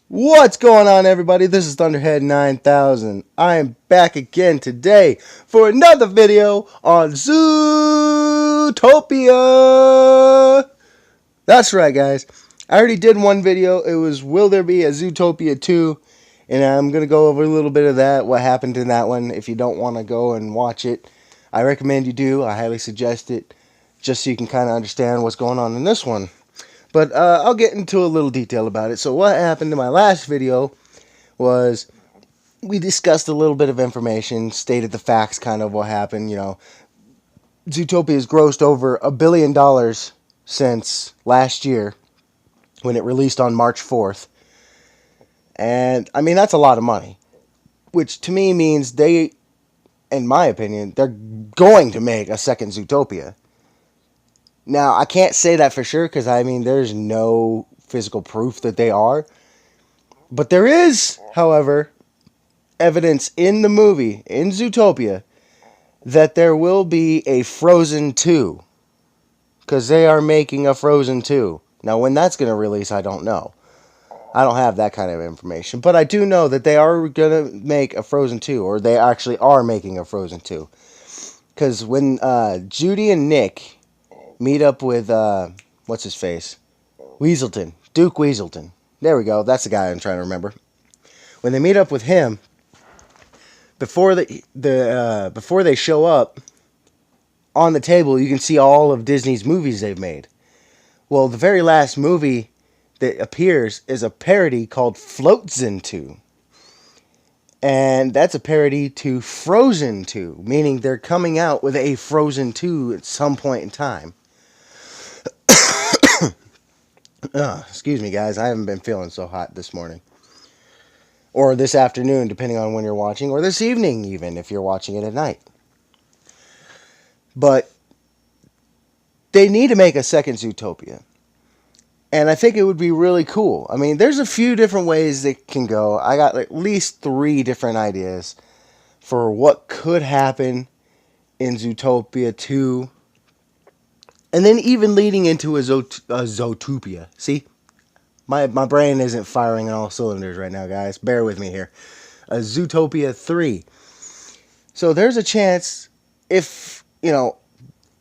What's going on, everybody? This is Thunderhead 9000. I am back again today for another video on Zootopia. That's right, guys. I already did one video. It was Will There Be a Zootopia 2? And I'm going to go over a little bit of that, what happened in that one. If you don't want to go and watch it, I recommend you do. I highly suggest it, just so you can kind of understand what's going on in this one. But I'll get into a little detail about it. So what happened in my last video was we discussed a little bit of information, stated the facts, kind of what happened. Zootopia has grossed over $1 billion since last year when it released on March 4th. And, I mean, that's a lot of money, which to me means they, in my opinion, they're going to make a second Zootopia. Now, I can't say that for sure because, I mean, there's no physical proof that they are. But there is, however, evidence in the movie, in Zootopia, that there will be a Frozen 2. Because they are making a Frozen 2. Now, when that's going to release, I don't know. I don't have that kind of information. But I do know that they are going to make a Frozen 2. Or they actually are making a Frozen 2. Because when Judy and Nick meet up with, what's his face? Weaselton. Duke Weaselton. There we go. That's the guy I'm trying to remember. When they meet up with him, before they show up, on the table you can see all of Disney's movies they've made. Well, the very last movie that appears is a parody called Floatzen 2. And that's a parody to Frozen 2, meaning they're coming out with a Frozen 2 at some point in time. Excuse me, guys. I haven't been feeling so hot this morning. Or this afternoon, depending on when you're watching. Or this evening, even, if you're watching it at night. But they need to make a second Zootopia. And I think it would be really cool. I mean, there's a few different ways it can go. I got at least 3 different ideas for what could happen in Zootopia 2. And then even leading into a Zootopia. See? My brain isn't firing on all cylinders right now, guys. Bear with me here. A Zootopia 3. So there's a chance if, and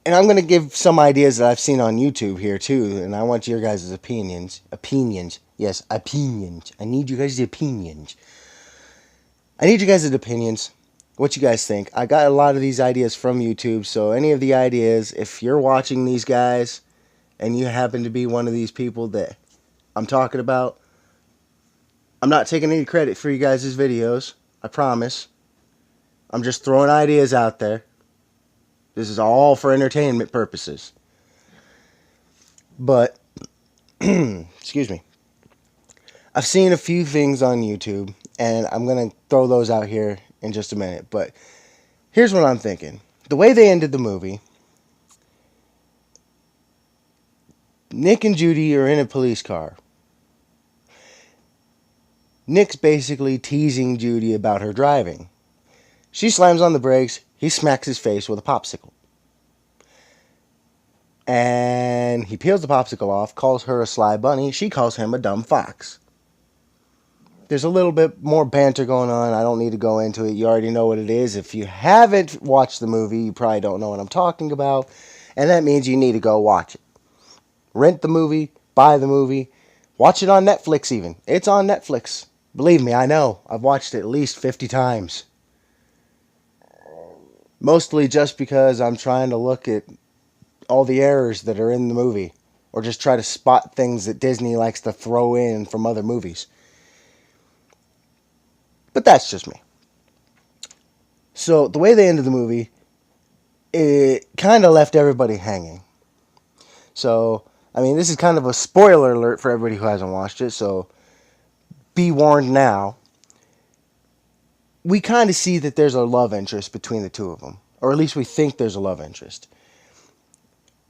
I'm going to give some ideas that I've seen on YouTube here too, and I want your guys' opinions. Opinions. Yes, opinions. I need you guys' opinions. I need you guys' opinions. What you guys think? I got a lot of these ideas from YouTube, so any of the ideas, if you're watching these guys and you happen to be one of these people that I'm talking about, I'm not taking any credit for you guys' videos. I promise. I'm just throwing ideas out there. This is all for entertainment purposes. But, excuse me. I've seen a few things on YouTube, and I'm going to throw those out here in just a minute. But here's what I'm thinking. The way they ended the movie, Nick and Judy are in a police car. Nick's basically teasing Judy about her driving. She slams on the brakes. He smacks his face with a popsicle. And he peels the popsicle off, calls her a sly bunny. She calls him a dumb fox. There's a little bit more banter going on. I don't need to go into it. You already know what it is. If you haven't watched the movie, you probably don't know what I'm talking about. And that means you need to go watch it. Rent the movie. Buy the movie. Watch it on Netflix even. It's on Netflix. Believe me, I know. I've watched it at least 50 times. Mostly just because I'm trying to look at all the errors that are in the movie. Or just try to spot things that Disney likes to throw in from other movies. But that's just me. So, the way they ended the movie, it kind of left everybody hanging. So, I mean, this is kind of a spoiler alert for everybody who hasn't watched it, so be warned now. We kind of see that there's a love interest between the two of them. Or at least we think there's a love interest.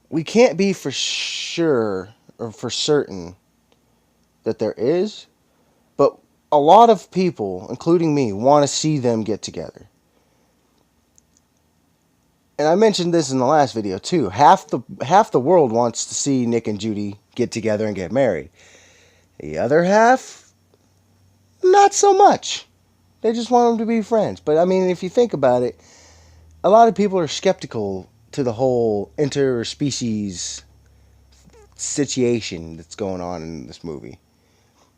We can't be for sure or for certain that there is, but a lot of people, including me, want to see them get together. And I mentioned this in the last video too. Half the world wants to see Nick and Judy get together and get married. The other half Not so much. They just want them to be friends. But I mean, if you think about it, a lot of people are skeptical to the whole interspecies situation that's going on in this movie.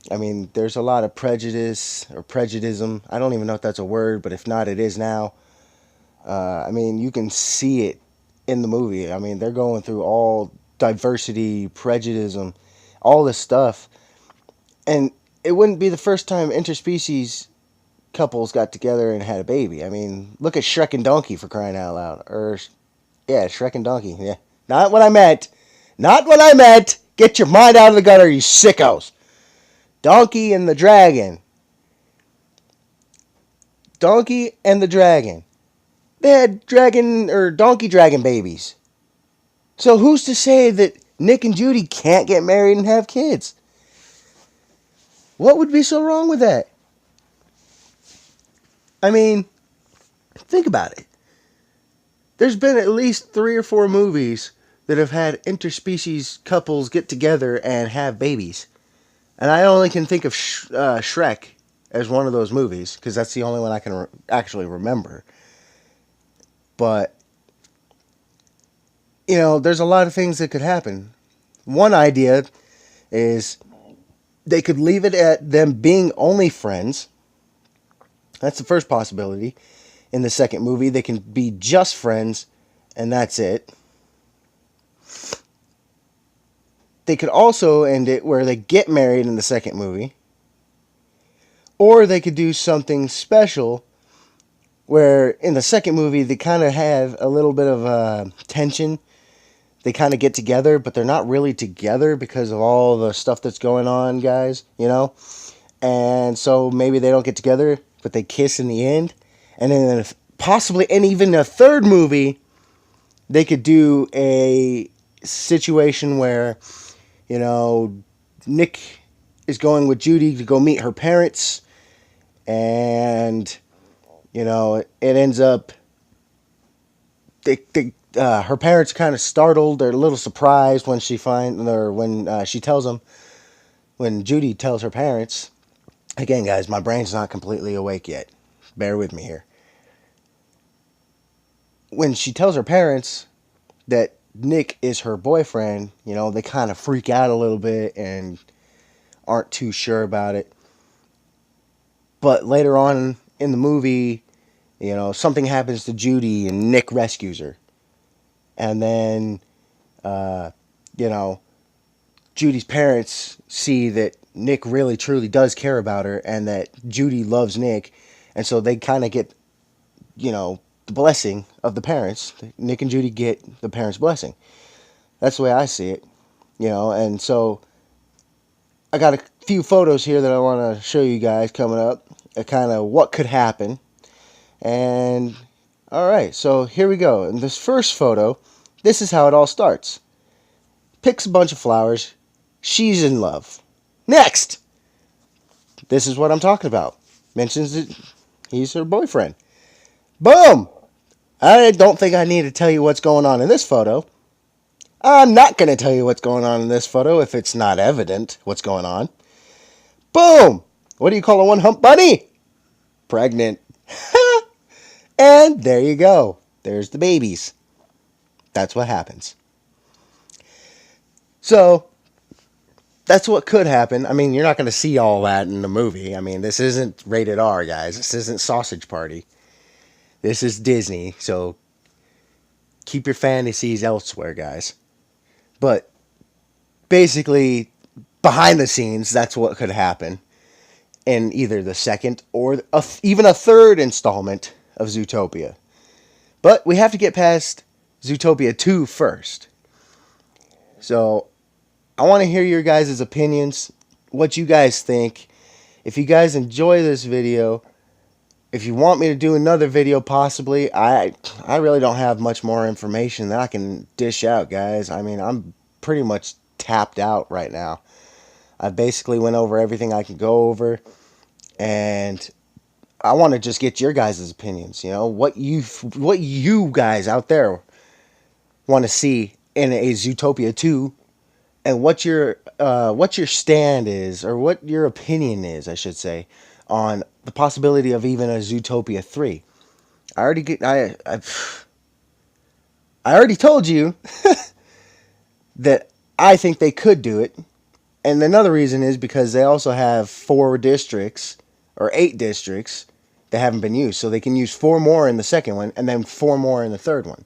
I mean, there's a lot of prejudice or prejudicism. I don't even know if that's a word, but if not, it is now. I mean, you can see it in the movie. I mean, they're going through all diversity, prejudice, all this stuff. And it wouldn't be the first time interspecies couples got together and had a baby. I mean, look at Shrek and Donkey, for crying out loud. Yeah, Shrek and Donkey. Yeah. Not what I meant. Not what I meant. Get your mind out of the gutter, you sickos. Donkey and the Dragon. Donkey and the Dragon. They had dragon or donkey dragon babies. So who's to say that Nick and Judy can't get married and have kids? What would be so wrong with that? I mean, think about it. There's been at least 3 or 4 movies that have had interspecies couples get together and have babies. And I only can think of Shrek as one of those movies, because that's the only one I can actually remember. But, you know, there's a lot of things that could happen. One idea is they could leave it at them being only friends. That's the first possibility. In the second movie, they can be just friends, and that's it. They could also end it where they get married in the second movie. Or they could do something special where in the second movie they kind of have a little bit of tension. They kind of get together, but they're not really together because of all the stuff that's going on, guys, you know? And so maybe they don't get together, but they kiss in the end. And then possibly, and even a third movie, they could do a situation where, you know, Nick is going with Judy to go meet her parents, and, you know, it ends up, her parents are kind of startled. They're a little surprised when she she tells them, when Judy tells her parents. Again, guys, my brain's not completely awake yet. Bear with me here. When she tells her parents that Nick is her boyfriend, you know, they kind of freak out a little bit and aren't too sure about it. But later on in the movie, you know, something happens to Judy and Nick rescues her. And then, you know, Judy's parents see that Nick really truly does care about her and that Judy loves Nick. And so they kind of get, you know, the blessing of the parents. Nick and Judy get the parents' blessing. That's the way I see it, you know. And so I got a few photos here that I want to show you guys coming up, kind of what could happen. And all right, so here we go. In this first photo, this is how it all starts. Picks a bunch of flowers. She's in love. Next, this is what I'm talking about. Mentions that he's her boyfriend. Boom! I don't think I need to tell you what's going on in this photo. I'm not going to tell you what's going on in this photo if it's not evident what's going on. Boom! What do you call a one-hump bunny? Pregnant. And there you go. There's the babies. That's what happens. So, that's what could happen. I mean, you're not going to see all that in the movie. I mean, this isn't rated R, guys. This isn't Sausage Party. This is Disney, so keep your fantasies elsewhere, guys. But basically, behind the scenes, that's what could happen in either the second or even a third installment of Zootopia. But we have to get past Zootopia 2 first. So I want to hear your guys' opinions, what you guys think. If you guys enjoy this video, if you want me to do another video possibly, I really don't have much more information that I can dish out, guys. I mean, I'm pretty much tapped out right now. I basically went over everything I can go over, and I want to just get your guys' opinions, you know, what you guys out there want to see in a Zootopia 2, and what your stand is, or what your opinion is, I should say, on the possibility of even a Zootopia 3. I already told you that I think they could do it. And another reason is because they also have 4 districts or 8 districts that haven't been used. So they can use 4 more in the second one and then 4 more in the third one.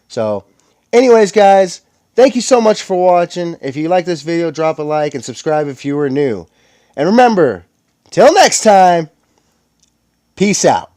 So anyways, guys, thank you so much for watching. If you like this video, drop a like and subscribe if you are new. And remember, till next time, peace out.